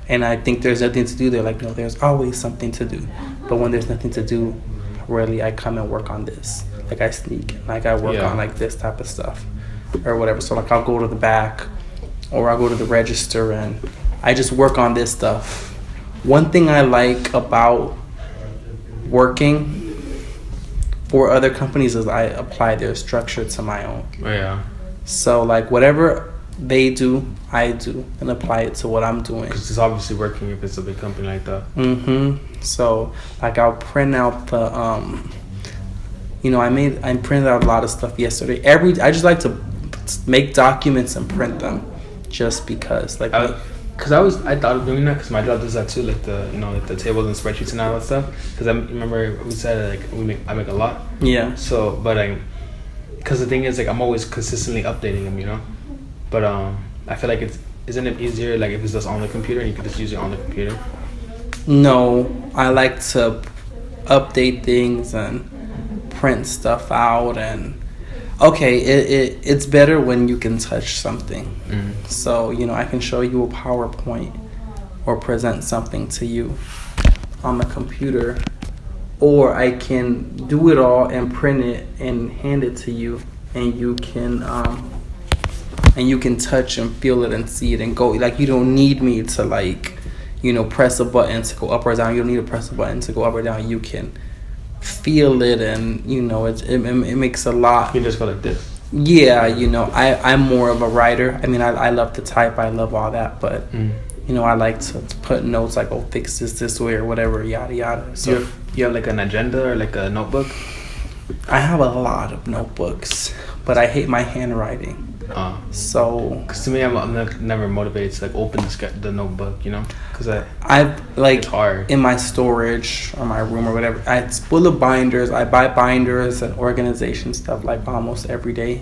and I think there's nothing to do, they're like, no, there's always something to do. But when there's nothing to do, really, I come and work on this. Like I sneak, like I work on like this type of stuff or whatever. So like I'll go to the back or I'll go to the register and I just work on this stuff. One thing I like about working for other companies is I apply their structure to my own. Oh, yeah. So like whatever they do, I do, and apply it to what I'm doing. Because it's obviously working if it's a big company like that. So like I'll print out the you know, I printed out a lot of stuff yesterday. I just like to make documents and print them, just because like. I thought of doing that because my job does that too, like the, you know, like the tables and spreadsheets and all that stuff. Because I remember we said like I make a lot. Yeah. So, but because the thing is like I'm always consistently updating them, you know. But I feel like isn't it easier like if it's just on the computer and you can just use it on the computer? No, I like to update things and print stuff out, and okay, it's better when you can touch something. So, you know, I can show you a PowerPoint or present something to you on the computer, or I can do it all and print it and hand it to you, and you can touch and feel it and see it and go. Like, you don't need me to, like, press a button to go up or down. You don't need to press a button to go up or down. You can feel it, and it makes a lot. You just go like this. Yeah, I'm more of a writer. I mean, I love to type. I love all that, but I like to put notes like, oh, fix this way or whatever, yada yada. So you have like an agenda or like a notebook? I have a lot of notebooks, but I hate my handwriting. So, because to me, I'm never motivated to like open the notebook, because I like, it's hard in my storage or my room or whatever. It's full of binders. I buy binders and organization stuff like almost every day.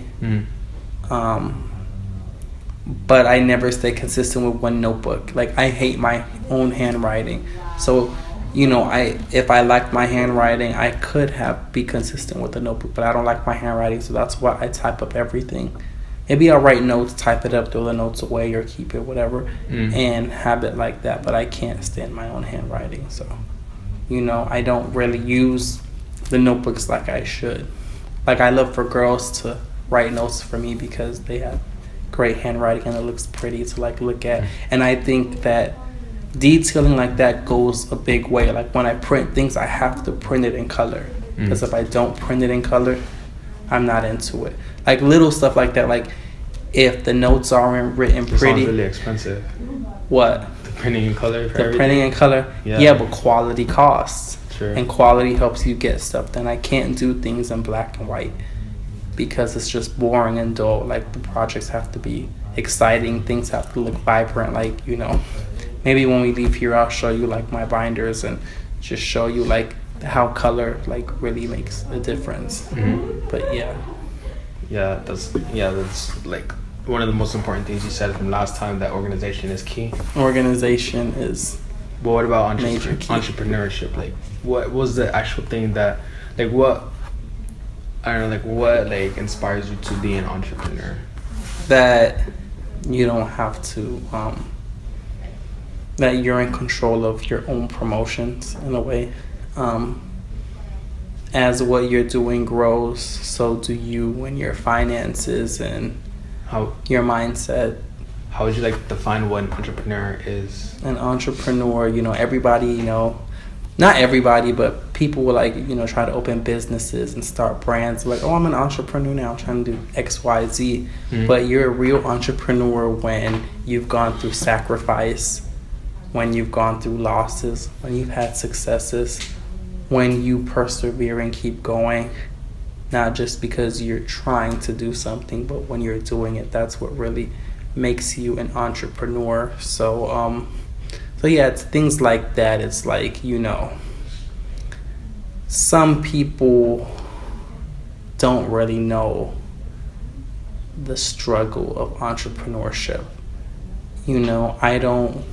But I never stay consistent with one notebook. Like, I hate my own handwriting. So, if I liked my handwriting, I could be consistent with the notebook, but I don't like my handwriting, so that's why I type up everything. Maybe I'll write notes, type it up, throw the notes away, or keep it, whatever, and have it like that. But I can't stand my own handwriting, so I don't really use the notebooks like I should. Like, I love for girls to write notes for me because they have great handwriting and it looks pretty to like look at. And I think that detailing like that goes a big way. Like, when I print things, I have to print it in color, because if I don't print it in color, I'm not into it. Like, little stuff like that, like if the notes aren't written pretty. It sounds really expensive. What? The printing in color. Printing in color. Yeah, but quality costs. Sure. And quality helps you get stuff done. I can't do things in black and white because it's just boring and dull. Like, the projects have to be exciting. Things have to look vibrant. Like, maybe when we leave here, I'll show you like my binders and just show you like how color like really makes a difference. But that's like one of the most important things you said from last time, that organization is key. Organization is. But what about entrepreneurship? Like, what was the actual thing that, like, what like inspires you to be an entrepreneur? That you don't have to that you're in control of your own promotions in a way. As what you're doing grows, so do you, and your finances and your mindset. How would you like define what an entrepreneur is? An entrepreneur, everybody, not everybody, but people will like, try to open businesses and start brands. Like, oh, I'm an entrepreneur now, I'm trying to do X, Y, Z. But you're a real entrepreneur when you've gone through sacrifice, when you've gone through losses, when you've had successes, when you persevere and keep going. Not just because you're trying to do something, but when you're doing it, that's what really makes you an entrepreneur. So yeah, it's things like that. It's like, some people don't really know the struggle of entrepreneurship. I don't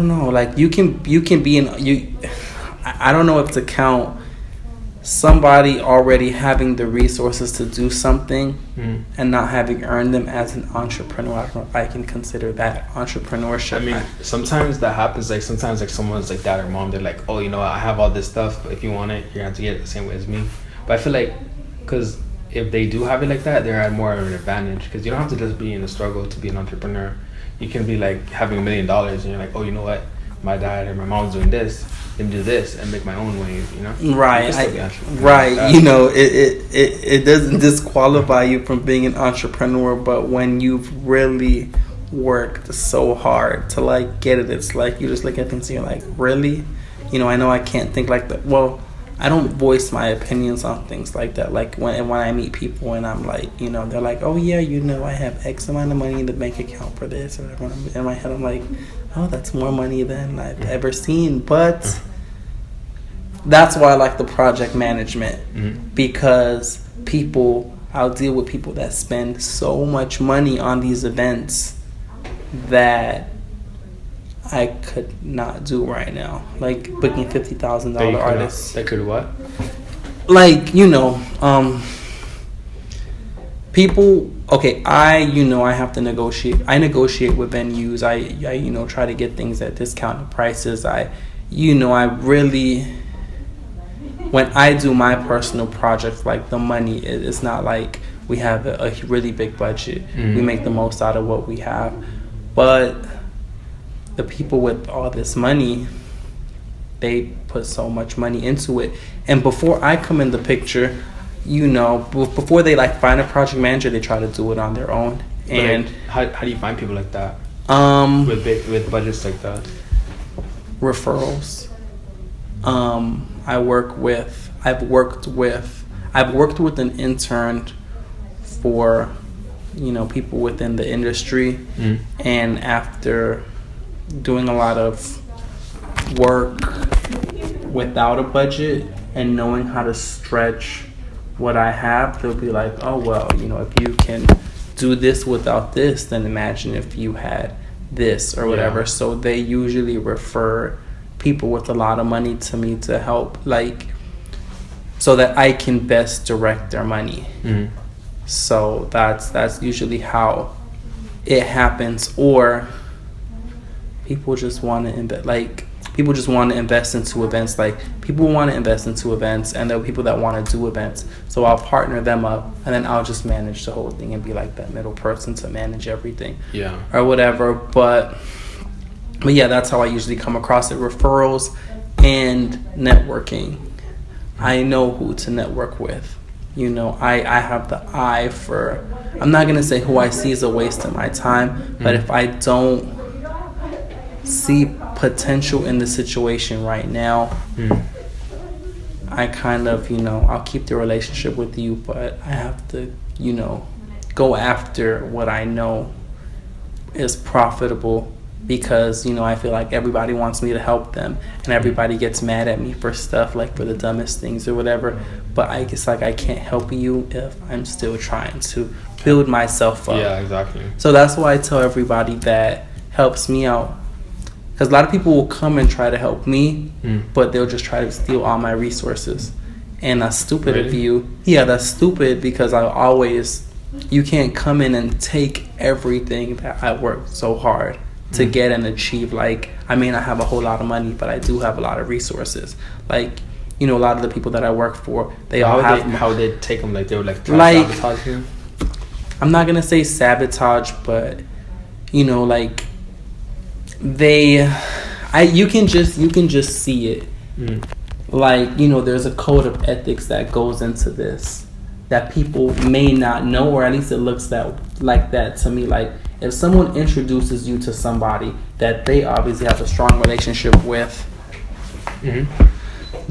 know. Like, you can be I don't know if to count somebody already having the resources to do something and not having earned them as an entrepreneur. I don't know if I can consider that entrepreneurship. I mean, sometimes that happens. Like, sometimes like someone's like dad or mom, they're like, oh, I have all this stuff, but if you want it, you're gonna have to get it the same way as me. But I feel like, because if they do have it like that, they're at more of an advantage, because you don't have to just be in a struggle to be an entrepreneur. You can be like having $1 million and you're like, oh, you know what, my dad or my mom's doing this, and do this and make my own way, Right. It doesn't disqualify you from being an entrepreneur, but when you've really worked so hard to like get it, it's like you just look at things and you're like, really? I know I can't think like that. Well, I don't voice my opinions on things like that. Like, when I meet people and I'm like, they're like, oh yeah, I have X amount of money in the bank account for this or whatever. In my head, I'm like, oh, that's more money than I've ever seen. But that's why I like the project management, because I'll deal with people that spend so much money on these events that I could not do right now. Like, booking $50,000 artists. That could what? Like, people okay, I have to negotiate. I negotiate with venues. I try to get things at discounted prices. I really, when I do my personal projects, like the money, it's not like we have a really big budget. We make the most out of what we have. But the people with all this money, they put so much money into it. And before I come in the picture, before they like find a project manager, they try to do it on their own. And like, how do you find people like that? With budgets like that? Referrals. I've worked with an intern for people within the industry, and after doing a lot of work without a budget and knowing how to stretch what I have, they'll be like, oh well, if you can do this without this, then imagine if you had this or whatever. So they usually refer people with a lot of money to me to help, like, so that I can best direct their money. So that's usually how it happens. Or people just want to invest into events. Like, people want to invest into events, and there are people that want to do events. So I'll partner them up, and then I'll just manage the whole thing and be like that middle person to manage everything. Or whatever. But yeah, that's how I usually come across it. Referrals and networking. I know who to network with. I have the eye for, I'm not going to say who I see is a waste of my time, but if I don't see potential in the situation right now, I kind of, I'll keep the relationship with you, but I have to, go after what I know is profitable, because I feel like everybody wants me to help them, and everybody gets mad at me for stuff, like for the dumbest things or whatever. But I guess, like, I can't help you if I'm still trying to build myself up. Yeah, exactly. So that's why I tell everybody that helps me out, because a lot of people will come and try to help me, but they'll just try to steal all my resources, and that's stupid of you. Yeah, that's stupid, because you can't come in and take everything that I worked so hard to get and achieve. Like, I may not have a whole lot of money, but I do have a lot of resources. Like, a lot of the people that I work for, they all have... How they take them? Like, they would like try to sabotage you? I'm not going to say sabotage, but, like, you can just see it. Like, there's a code of ethics that goes into this that people may not know, or at least it looks like that to me. Like, if someone introduces you to somebody that they obviously have a strong relationship with,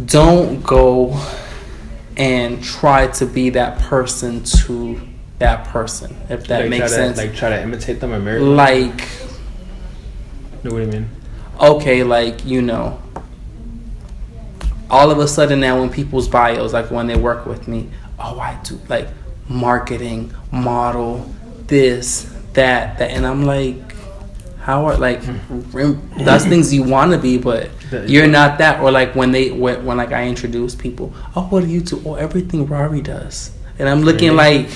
don't go and try to be that person to that person, if that makes sense. Like, try to imitate them or mirror them? Like... What do you mean? Okay, like, all of a sudden now in people's bios, like when they work with me, oh, I do like marketing, model, this, that, and I'm like, how are, like, that's things you want to be, but you're not that. Or like when like I introduce people, oh, what do you do? Oh, everything Rari does. And I'm looking like,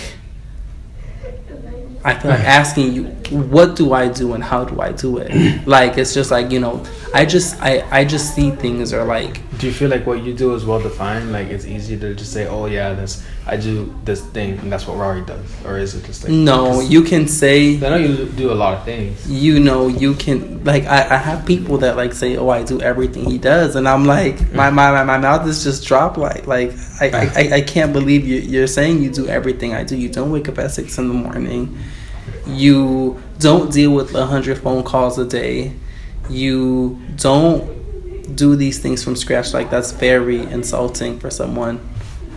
I feel like asking you, what do I do and how do I do it? Like, it's just like, I just see things, or like... Do you feel like what you do is well defined? Like, it's easy to just say, oh yeah, I do this thing and that's what Rari does? Or is it just like... No, you can say... I know you do a lot of things. You can... Like, I have people that like say, oh, I do everything he does. And I'm like, my mouth is just dropped. Like I can't believe you're saying you do everything I do. You don't wake up at 6 a.m. You don't deal with 100 phone calls a day. You don't do these things from scratch. Like, that's very insulting for someone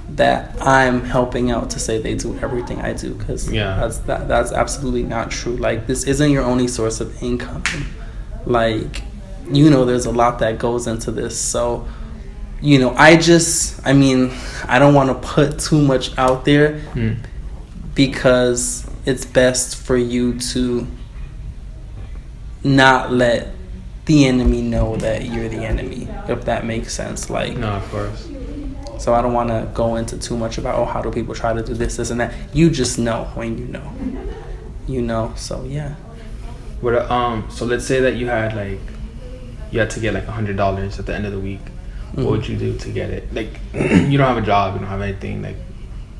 that I'm helping out to say they do everything I do, because that's absolutely not true. Like, this isn't your only source of income. Like, there's a lot that goes into this. So, I don't want to put too much out there, because it's best for you to not let the enemy know that you're the enemy, if that makes sense. Like, no, of course. So I don't want to go into too much about, how do people try to do this and that. You just know when you know. You know, so yeah. So let's say that you had to get like $100 at the end of the week. What would you do to get it? Like, you don't have a job, you don't have anything. Like,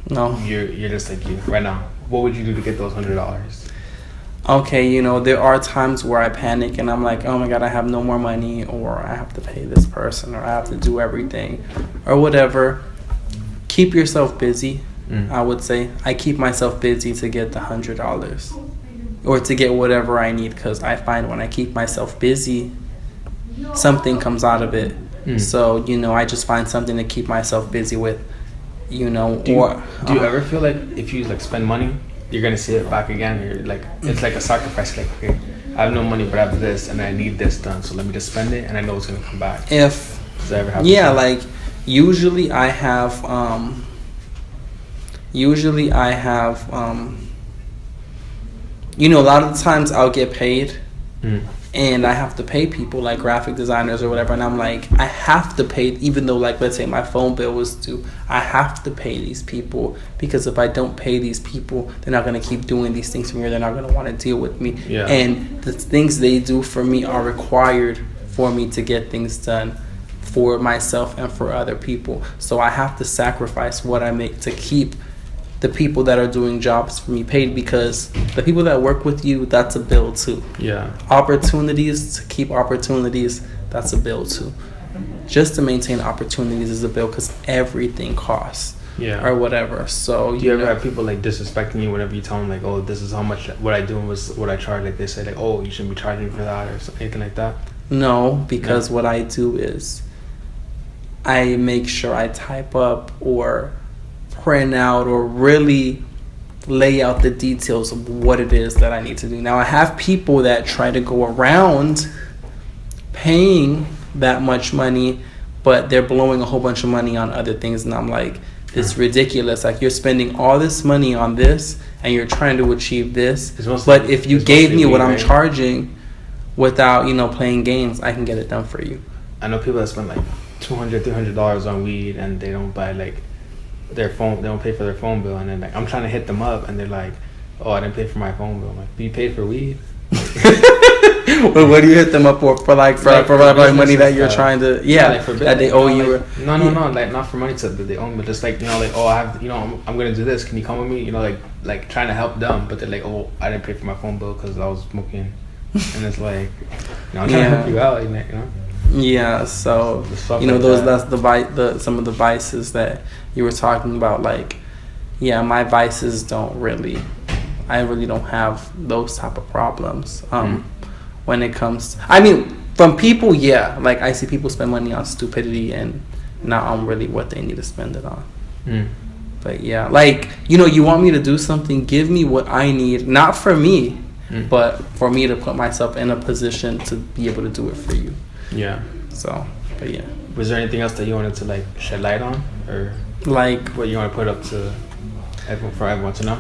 no, you're just like you right now. What would you do to get those $100? Okay, there are times where I panic and I'm like, oh my God, I have no more money, or I have to pay this person, or I have to do everything, or whatever. Keep yourself busy. I would say I keep myself busy to get the $100 or to get whatever I need, because I find when I keep myself busy, something comes out of it. So, I just find something to keep myself busy with, Do you ever feel like if you spend money, you're going to see it back again? You're like, it's like a sacrifice. Like, okay, I have no money, but I have this and I need this done. So let me just spend it and I know it's going to come back. Does that ever happen? Yeah, like usually I have, a lot of the times I'll get paid. And I have to pay people like graphic designers or whatever, and I'm like, I have to pay, even though like, let's say my phone bill was due, I have to pay these people, because if I don't pay these people, they're not going to keep doing these things for me, or they're not going to want to deal with me. Yeah. And the things they do for me are required for me to get things done for myself and for other people. So I have to sacrifice what I make to keep the people that are doing jobs for me paid, because the people that work with you, that's a bill too. Yeah. Opportunities, to keep opportunities, that's a bill too. Just to maintain opportunities is a bill, because everything costs. Yeah. Or whatever. So do you ever have people like disrespecting you whenever you tell them like, oh, this is how much what I do was what I charge? Like they say like, oh, you shouldn't be charging for that or anything like that? No, because what I do is I make sure I type up or print out or really lay out the details of what it is that I need to do. Now, I have people that try to go around paying that much money, but they're blowing a whole bunch of money on other things, and I'm like, it's ridiculous. Like, you're spending all this money on this and you're trying to achieve this, but if you gave me what I'm charging without, playing games, I can get it done for you. I know people that spend like $200, $300 on weed, and they don't buy like their phone, they don't pay for their phone bill, and then like I'm trying to hit them up and they're like, oh, I didn't pay for my phone bill. I'm like, you paid for weed? Well, what do you hit them up for money that you're trying to like for that they owe you? No, like not for money that they owe me, but just like like, oh, I have, I'm gonna do this, can you come with me? Like trying to help them, but they're like, oh, I didn't pay for my phone bill because I was smoking. And it's like, I'm trying to help you out, Yeah, so that's some of the vices that you were talking about. Like, yeah, my vices don't really, I really don't have those type of problems. When it comes, from people, yeah, like I see people spend money on stupidity and not on really what they need to spend it on. But yeah, like, you want me to do something, give me what I need, not for me, but for me to put myself in a position to be able to do it for you. Yeah. So, but yeah. Was there anything else that you wanted to like shed light on, or like what you want to put up to everyone to know?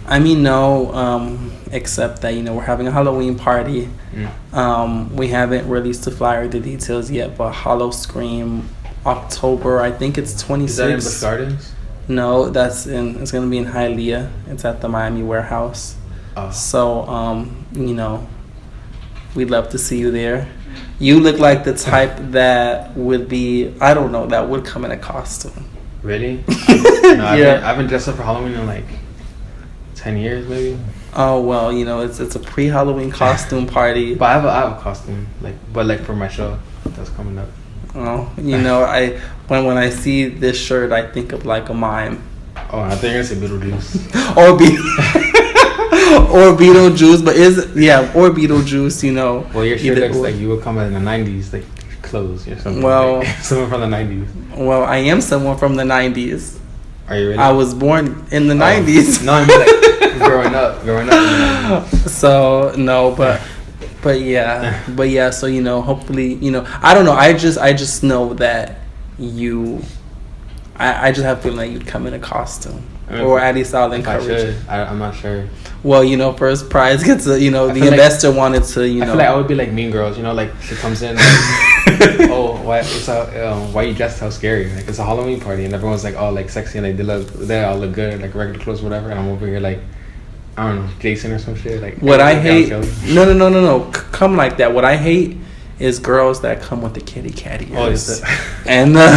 No, except that we're having a Halloween party. We haven't released the flyer, the details yet, but Hollow Scream, October, I think it's 26th. Is that in Busch Gardens? No, it's gonna be in Hialeah. It's at the Miami warehouse. So, we'd love to see you there. You look like the type that would be, that would come in a costume. Really? I haven't dressed up for Halloween in like 10 years, maybe. Oh, well, it's a pre-Halloween costume party. But I have a costume, but for my show that's coming up. Oh, when I see this shirt, I think of like a mime. Oh, I think you're gonna say Beetlejuice. Or Beetlejuice, or Beetlejuice, Well, your shirt looks like you would come in the 90s, like clothes or something. Well, someone from the 90s. Well, I am someone from the 90s. Are you really? I was born in the 90s. No, I mean like growing up. So, no, but yeah, so, hopefully, I don't know, I just know that I just have a feeling like you'd come in a costume. Or at least I'll encourage. I'm not sure. Well, first prize gets the investor wanted to, I feel like I would be like Mean Girls, like she comes in. Like, Oh, why you dressed how scary? Like, it's a Halloween party and everyone's like all like sexy and like they all look good, like regular clothes, whatever. And I'm over here like, I don't know, Jason or some shit. Like, what I hate, no, come like that. What I hate is girls that come with the kitty cat ears and the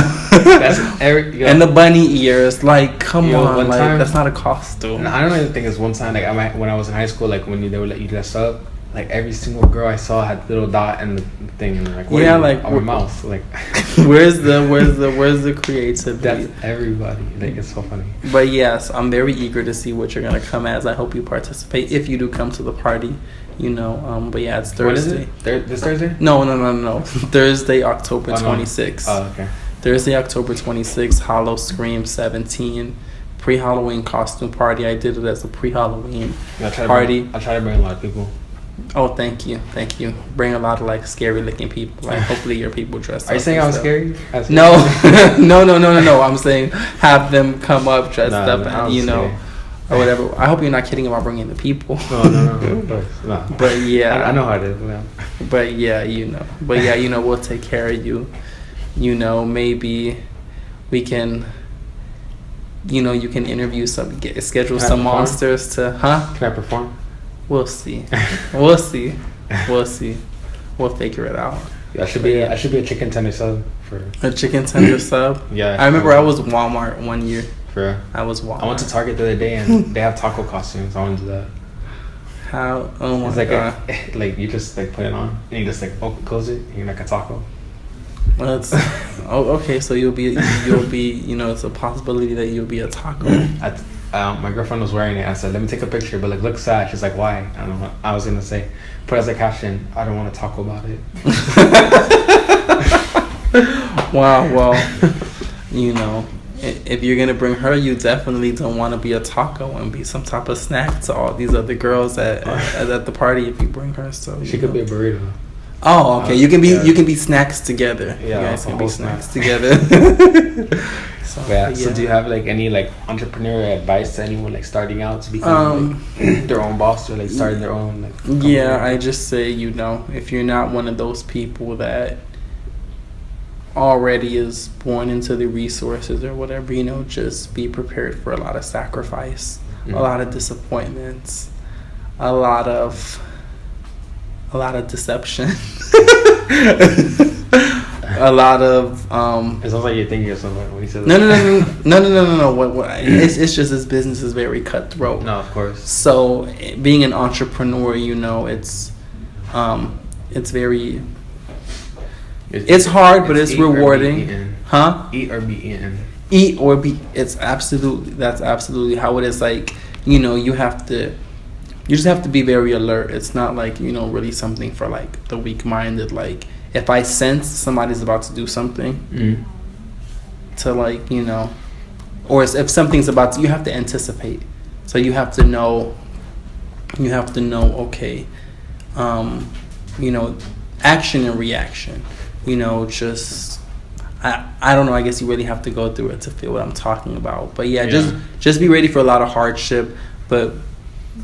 and the bunny ears. Like, come on, like time, that's not a costume. I don't even think it's one time. Like, when I was in high school, like when they would let you dress up, like every single girl I saw had the little dot and the thing, and like, yeah, like on her mouth. Like, where's the creativity? That's everybody. Like, it's so funny. But yes, I'm very eager to see what you're gonna come as. I hope you participate if you do come to the party. You know, but yeah, it's Thursday. What is it? This Thursday? No. Thursday, October 26th. Oh, okay. Thursday, October 26th, Hollow Scream 17. Pre-Halloween costume party. I did it as a pre-Halloween party. I try to bring a lot of people. Oh, thank you. Bring a lot of like scary looking people. Like, hopefully your people dress up. Are you saying I was scary? No. No. I'm saying have them come up dressed up, and you know. Or whatever. I hope you're not kidding about bringing the people. No. But yeah, I know how it is. Yeah. But yeah, you know. We'll take care of you. You know, maybe we can. You know, you can interview schedule some monsters to. Huh? Can I perform? We'll see. We'll figure it out. Yeah, I should be a chicken tender sub for a chicken tender sub. Yeah. I remember I was Walmart one year. For I was Walmart. I went to Target the other day and they have taco costumes. I want to do that. How? Oh my it's like god! Like you just like put it on and you just like close it and you're like a taco. Well, it's okay. So you'll be you know, it's a possibility that you'll be a taco. My girlfriend was wearing it. I said, let me take a picture, but like look sad. She's like, why? I don't know. I was gonna say, put as a caption, I don't want to talk about it. Wow. Well, you know. If you're gonna bring her, you definitely don't want to be a taco and be some type of snack to all these other girls at the party. If you bring her, so she could be a burrito. Oh, okay. You can be snacks together. Yeah, you guys can be snacks together. So do you have like any like entrepreneurial advice to anyone like starting out to become like, their own boss or like starting their own like company? Yeah, I just say, you know, if you're not one of those people that already is born into the resources or whatever, you know, just be prepared for a lot of sacrifice, a lot of disappointments, a lot of deception. A lot of it sounds like you're thinking of something when you said no. What it's just, this business is very cutthroat. No, of course. So being an entrepreneur, you know, it's very it's hard, but it's rewarding. Huh? Eat or be eaten. Eat or be. That's absolutely how it is. Like, you know, you just have to be very alert. It's not like, you know, really something for like the weak-minded. Like, if I sense somebody's about to do something, to like, you know, or if something's about to, you have to anticipate. So you have to know. Okay, you know, action and reaction. You know, just I don't know. I guess you really have to go through it to feel what I'm talking about. But yeah. just be ready for a lot of hardship. But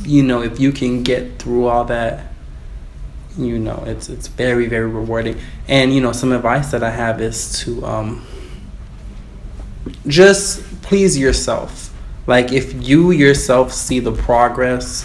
you know, if you can get through all that, you know, it's very, very rewarding. And you know, some advice that I have is to just please yourself. Like, if you yourself see the progress,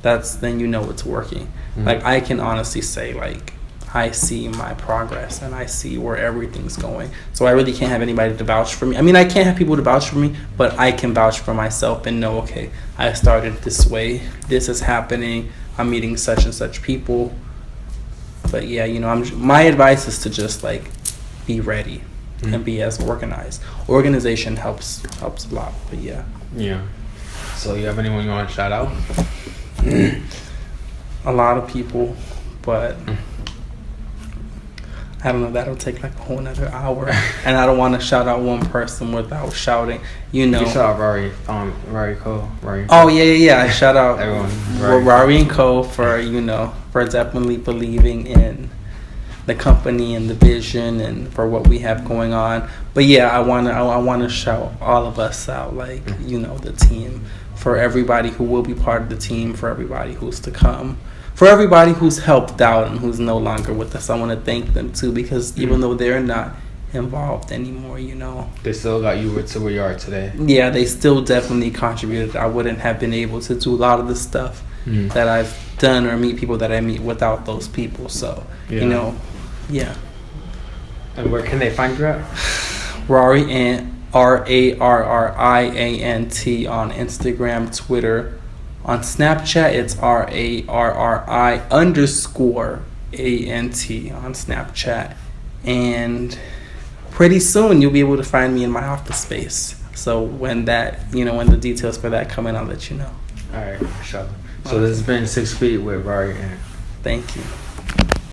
then you know it's working. Like, I can honestly say, like, I see my progress and I see where everything's going. So I really can't have anybody to vouch for me. I mean, I can't have people to vouch for me, but I can vouch for myself and know, okay, I started this way. This is happening. I'm meeting such and such people. But yeah, you know, my advice is to just like be ready and be as organized. Organization helps a lot. But yeah. Yeah. So you have anyone you want to shout out? A lot of people, but I don't know, that'll take like a whole nother hour. And I don't want to shout out one person without shouting, you know. You shout out Rari Co. Oh, yeah. I shout out everyone. Rari and Co. for, you know, for definitely believing in the company and the vision and for what we have going on. But yeah, I want to shout all of us out, like, you know, the team, for everybody who will be part of the team, for everybody who's to come, for everybody who's helped out and who's no longer with us, I want to thank them too, because even though they're not involved anymore, you know, they still got you to where you are today. Yeah, they still definitely contributed. I wouldn't have been able to do a lot of the stuff that I've done or meet people that I meet without those people. So, you know, yeah. And where can they find you at? Rarriant, Rarriant on Instagram, Twitter. On Snapchat, it's RARRI_ANT on Snapchat. And pretty soon you'll be able to find me in my office space. So when that, when the details for that come in, I'll let you know. All right, for sure. So this has been 6 Feet with Rarriant. Thank you.